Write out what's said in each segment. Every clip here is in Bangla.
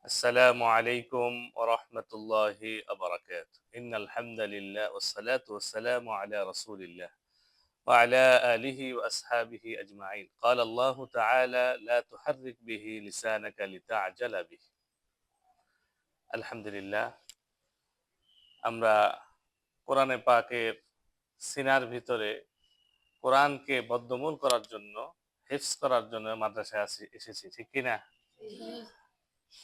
السلام عليكم ورحمة الله وبركاته إن الحمد لله والصلاة والسلام على رسول الله وعلى آله وأصحابه أجمعين قال الله تعالى لا تحرك به لسانك لتعجل به الحمد لله আমরা কোরআনে পাকের সিনার ভিতরে কোরআনকে বদ্ধমূল করার জন্য হিফজ করার জন্য মাদ্রাসায় এসেছি ঠিক কি না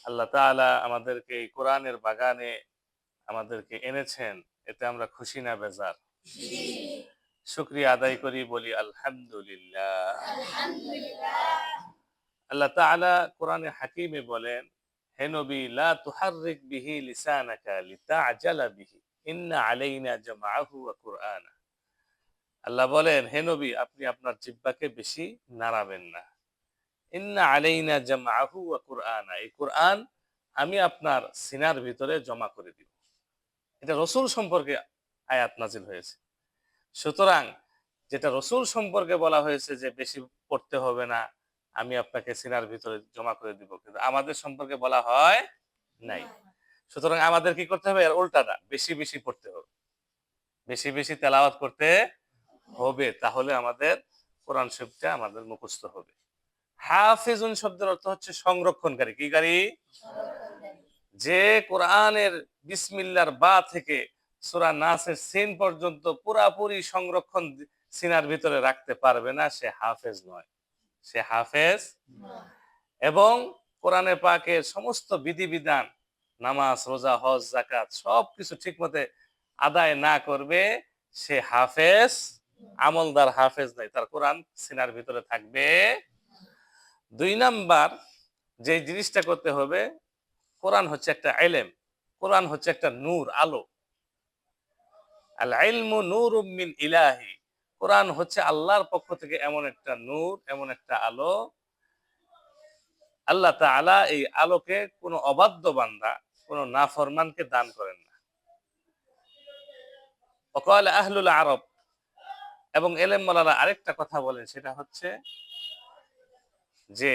আল্লাহ তাআলা আমাদেরকে এই কোরআনের বাগানে আমাদেরকে এনেছেন এতে আমরা খুশি না বেজার শুকরিয়া আদায় করি বলি আলহামদুলিল্লাহ আল্লাহ তাআলা কোরআনে হাকিমে বলেন হে নবী লা তুহাররিক বিহি লিসানাকা লিতাআজালা বিহি ইন্না আলাইনা জামআহু ওয়া কুরআনা আল্লাহ বলেন হে নবী আপনি আপনার জিহ্বাকে বেশি নাড়াবেন না ইন্না আলাইনা জামআহু ওয়া কুরআনা এই কুরআন আমি আপনার সিনার ভিতরে জমা করে দিব এটা রাসূল সম্পর্কে আয়াত নাযিল হয়েছে সুতরাং যেটা রাসূল সম্পর্কে বলা হয়েছে যে বেশি পড়তে হবে না আমি আপনাকে সিনার ভিতরে জমা করে দিব কিন্তু আমাদের সম্পর্কে বলা হয় নাই সুতরাং আমাদের কি করতে হবে এর উল্টাটা বেশি বেশি পড়তে হবে বেশি বেশি তেলাওয়াত করতে হবে তাহলে আমাদের কোরআন শরীফটা আমাদের মুখস্থ হবে হাফিজুন শব্দের অর্থ হচ্ছে সংরক্ষণকারী কি গাড়ি যে কোরআনের বিসমিল্লাহর বা থেকে সূরা নাসের সিন পর্যন্ত পুরাপুরি সংরক্ষণ সিনার ভিতরে রাখতে পারবে না সে হাফেজ নয় সে হাফেজ এবং কোরআনে পাকের সমস্ত বিধিবিধান নামাজ রোজা হজ যাকাত সবকিছু ঠিকমতো আদায় না করবে সে হাফেজ আমলদার হাফেজ নাই তার কোরআন সিনার ভিতরে থাকবে দুই নাম্বার যে জিনিসটা করতে হবে কোরআন হচ্ছে একটা ইলম কোরআন হচ্ছে একটা নূর আলো আল ইলমু নূরুম মিন ইলাহি কোরআন হচ্ছে আল্লাহর পক্ষ থেকে এমন একটা নূর এমন একটা আলো আল্লাহ তাআলা এই আলোকে কোনো অবাধ্য বান্দা কোনো নাফরমানকে দান করেন না ওয়াকাল আহলুল আরব এবং ইলম ওয়ালারা আরেকটা কথা বলেন সেটা হচ্ছে যে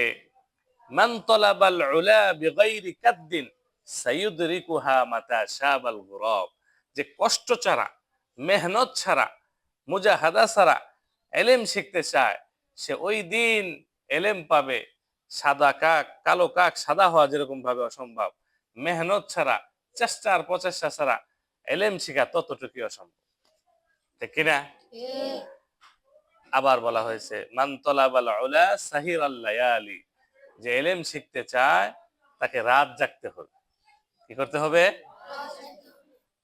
মান তালাবাল উলা বিগাইরি কাদ্দিন সায়ুদরিকুহা মাতা শাবাল গুরাব যে কষ্ট ছাড়া মেহনত ছাড়া মুজাহাদা ছাড়া ইলম শিখতে চায় সে ওই দিন ইলম পাবে সাদা কাক কালো কাক সাদা হওয়া যেরকম ভাবে অসম্ভব মেহনত ছাড়া চেষ্টার প্রচেষ্টা ছাড়া ইলম শিখা ততটুকুই অসম্ভব ঠিক কিনা আবার বলা হয়েছে মান তালাবাল উলা সাহিরাল লায়ালি যে ইলম শিখতে চায় তাকে রাত জাগতে হবে কি করতে হবে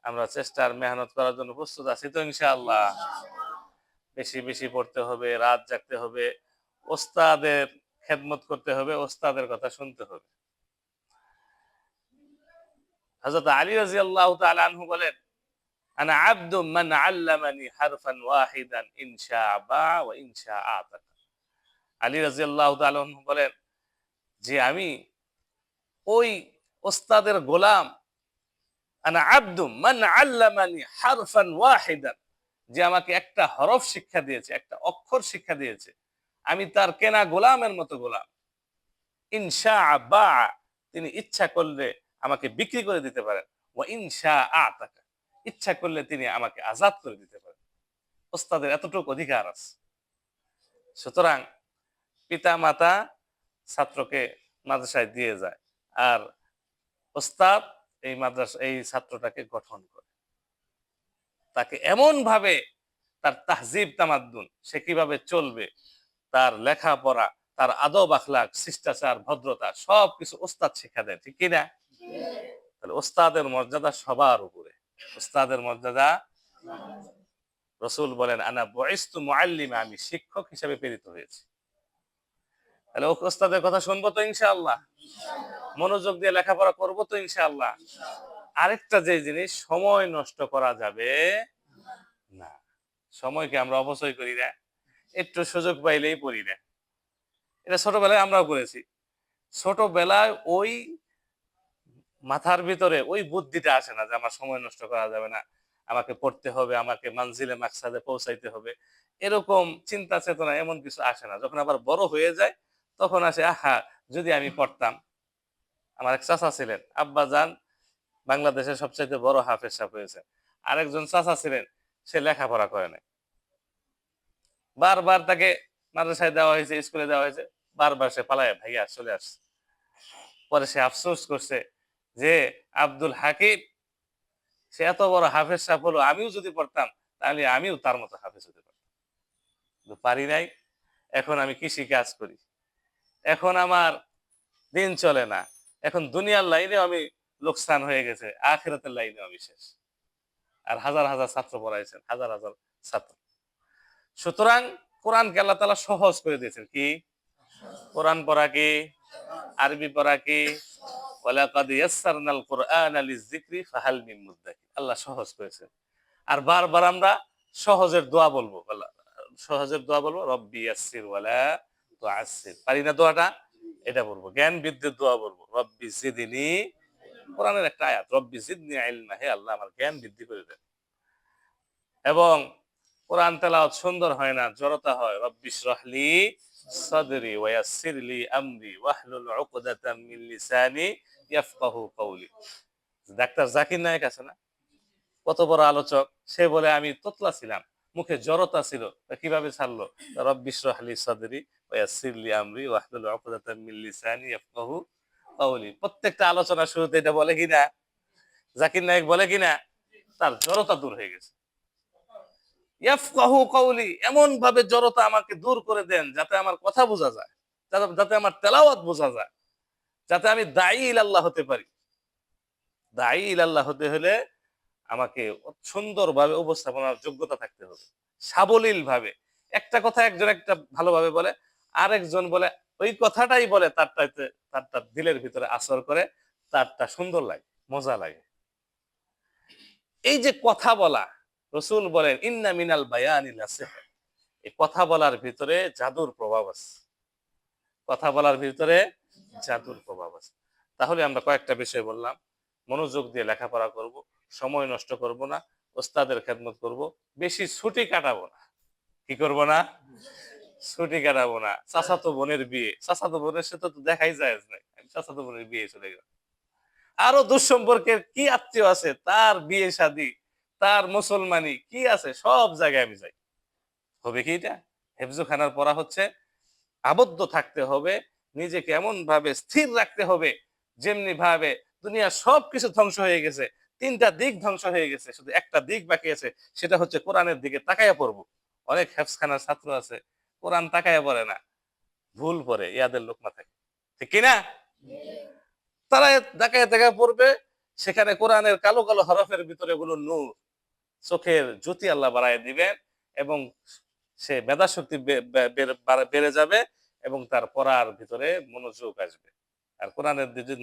আমরা চেষ্টার মেহনত করার জন্য প্রস্তুত আছি তো ইনশাআল্লাহ বেশি বেশি পড়তে হবে রাত জাগতে হবে ওস্তাদের খেদমত করতে হবে ওস্তাদের কথা শুনতে হবে হযরত আলী রাদিয়াল্লাহু তাআলা আনহু বলেন আনা আবদু মান আল্লামানি হারফান ওয়াহিদান ইনশা বা ওয়া ইনশা আতাক আলী রাদিয়াল্লাহু তাআলা আনহু বলেন যে আমি ওই ওস্তাদের গোলাম আনা আবদু মান আল্লামানি হারফান ওয়াহিদান যে আমাকে একটা হরফ শিক্ষা দিয়েছে একটা অক্ষর শিক্ষা দিয়েছে আমি তার কেনা গোলামের মতো গোলাম ইনশা বা তিনি ইচ্ছা করলে আমাকে বিক্রি করে দিতে পারেন ওয়া ইনশা আতাকা ইচ্ছা করলে তিনি আমাকে আজাদ করে দিতে পারেন ওস্তাদের এতটুকু অধিকার আছে সুতরাং পিতা মাতা ছাত্রকে মাদ্রাসায় দিয়ে যায় আর ওস্তাদ এই মাদ্রাসা এই ছাত্রটাকে গঠন করে তাকে এমন ভাবে তার তাহজিব তামাদ্দুন সে কিভাবে চলবে তার লেখাপড়া তার আদব আখলাক শিষ্টাচার ভদ্রতা সবকিছু ওস্তাদ শিক্ষা দেয় ঠিক কিনা তাহলে ওস্তাদের মর্যাদা সবার উপরে ওস্তাদের মর্যাদা রাসূল বলেন আনা বুইসতু মুআল্লিমা আমি শিক্ষক হিসেবে প্রেরিত হয়েছি তাহলে ওস্তাদের কথা শুনবো তো ইনশাআল্লাহ মনোযোগ দিয়ে লেখাপড়া করবো তো ইনশাআল্লাহ আরেকটা যে জিনিস সময় নষ্ট করা যাবে না সময়কে আমরা অপচয় করি না একটু সুযোগ পাইলেই পড়ি না এটা ছোটবেলায় আমরাও করেছি ছোটবেলায় ওই মাথার ভিতরে ওই বুদ্ধিটা আসে না যে আমার সময় নষ্ট করা যাবে না আমাকে পড়তে হবে আমাকে মানজিলে মাকসাদে পৌঁছাইতে হবে এরকম চিন্তা চেতনা এমন কিছু আসে না যখন আবার বড় হয়ে যায় তখন আসে আহা যদি আমি পড়তাম আমার এক চাচা ছিলেন, আব্বা যান বাংলাদেশের সবচাইতে বড় হাফেজ সাহেব হয়েছে। আরেকজন চাচা ছিলেন, সে লেখাপড়া করে নাই। বারবার তাকে মাদ্রাসায় দেওয়া হয়েছে, স্কুলে দেওয়া হয়েছে, বারবার সে পালায় ভাইয়া চলে আসছে। পরে সে আফসোস করছে যে আব্দুল হাকিম সে এত বড় হাফেজ সাহেব হলো, আমিও যদি পড়তাম তাহলে আমিও তার মতো হাফেজ হতে পারতাম, কিন্তু পারি নাই। এখন আমি কৃষি কাজ করি, এখন আমার দিন চলে না, এখন দুনিয়ার লাইনে আমি লোকসান হয়ে গেছে, আখিরাতের লাইনে আমি শেষ। আর হাজার হাজার ছাত্র পড়াইছেন, হাজার হাজার ছাত্র। সুতরাং কোরআনকে আল্লাহ তাআলা সহজ করে দিয়েছেন। কি? কোরআন পড়া কি? আরবি পড়া কি? ওয়ালাকাদ ইয়াসসারনাল কুরআনা লিযিকরি ফাহাল মিন মুদ্দাকির। আল্লাহ সহজ করেছেন। আর বারবার আমরা সহজের দোয়া বলবো, সহজের দোয়া বলবো, রব্বি ইয়াসসির ওয়ালা তুআসসির। পারি না দোয়াটা, এটা বলবো। জ্ঞান বৃদ্ধির দোয়া বলবো, রব্বি জিদনি, কোরআনের একটা আয়াত, রব্বি জিদনি ইলমা, হে আল্লাহ আমার জ্ঞান বৃদ্ধি করে দেন। এবং কোরআন তেলাওয়াত সুন্দর হয় না, জড়তা হয়, রব্বি ইশরাহলি সাদরি ওয়া ইয়াসসিরলি আমরি ওয়াহলুল উকদাতাম মিন লিসানি ইয়াফকাহু কওলি। ডাক্তার জাকির নায়েক আছে না, কত বড় আলোচক, সে বলে আমি তোতলা ছিলাম, মুখে জড়তা ছিল, কিভাবে ছাড়লো? রব্বি ইশরাহলি সাদরি ওয়া ইয়াসসিরলি আমরি ওয়াহলুল উকদাতাম মিন লিসানি ইয়াফকাহু কওলি। প্রত্যেকটা আলোচনা শুরুতে এটা বলে কিনা? জাকির নায়েক বলে কিনা? তার জড়তা দূর হয়ে গেছে। ইয়াফকাহু কওলি, এমন ভাবে জড়তা আমাকে দূর করে দেন যাতে আমার কথা বোঝা যায়, যাতে আমার তেলাওয়াত বোঝা যায়, যাতে আমি দায়ী ইলাল্লাহ হতে পারি। দায়ী ইলাল্লাহ হতে হলে আমাকে সুন্দরভাবে উপস্থাপনার যোগ্যতা থাকতে হবে, সাবলীল ভাবে। একটা কথা একজন একটা ভালোভাবে বলে, আরেকজন বলে ওই কথাটাই বলে, তারটা দিলের ভিতরে আসর করে, তারটা সুন্দর লাগে, মজা লাগে। এই যে কথা বলা, রাসূল বলেন ইন্না মিনাল বায়ানি লাসিহর, এই কথা বলার ভিতরে জাদুর প্রভাব আছে, কথা বলার ভিতরে জাদুর প্রভাব আছে। তাহলে আমরা কয়েকটা বিষয় বললাম, মনোযোগ দিয়ে লেখাপড়া করব, সময় নষ্ট করব না, ওস্তাদের খেদমত করব, বেশি ছুটি কাটাবো না। কি করব না? ছুটি কাটাবো না। চাচাতো বোনের বিয়ে, চাচাতো বোনের সাথে তো দেখাই যায় না, চাচাতো বোনের বিয়ে চলে গেল। আরো দুঃসম্পর্কের কি আত্মীয় আছে, তার বিয়ে শাদী, তার মুসলমানি কি আছে, সব জায়গায় আমি যাই। হবে কি এটা? হেফজুখানার পড়া হচ্ছে আবদ্ধ থাকতে হবে, নিজেকে এমন ভাবে স্থির রাখতে হবে যেমনি ভাবে দুনিয়ার সবকিছু ধ্বংস হয়ে গেছে, তিনটা দিক ধ্বংস হয়ে গেছে, শুধু একটা দিক বাকি আছে, সেটা হচ্ছে কোরআনের দিকে তাকায়া পড়বো। অনেক হেফজখানার ছাত্র আছে কোরআন তাকায়া পড়ে না, ভুল পড়ে, ইয়াদের লোকমা থাকে, ঠিক কিনা? তারা তাকায়া তাকায়া পড়বে, সেখানে কোরআনের কালো কালো হরফের ভিতরে গুলো নূর, চোখের জ্যোতি আল্লাহ বাড়ায় দিবেন, এবং সে মেধা শক্তি বেড়ে যাবে, এবং তার পড়ার ভিতরে মনোযোগ আসবে। আর কোরআনের যদি না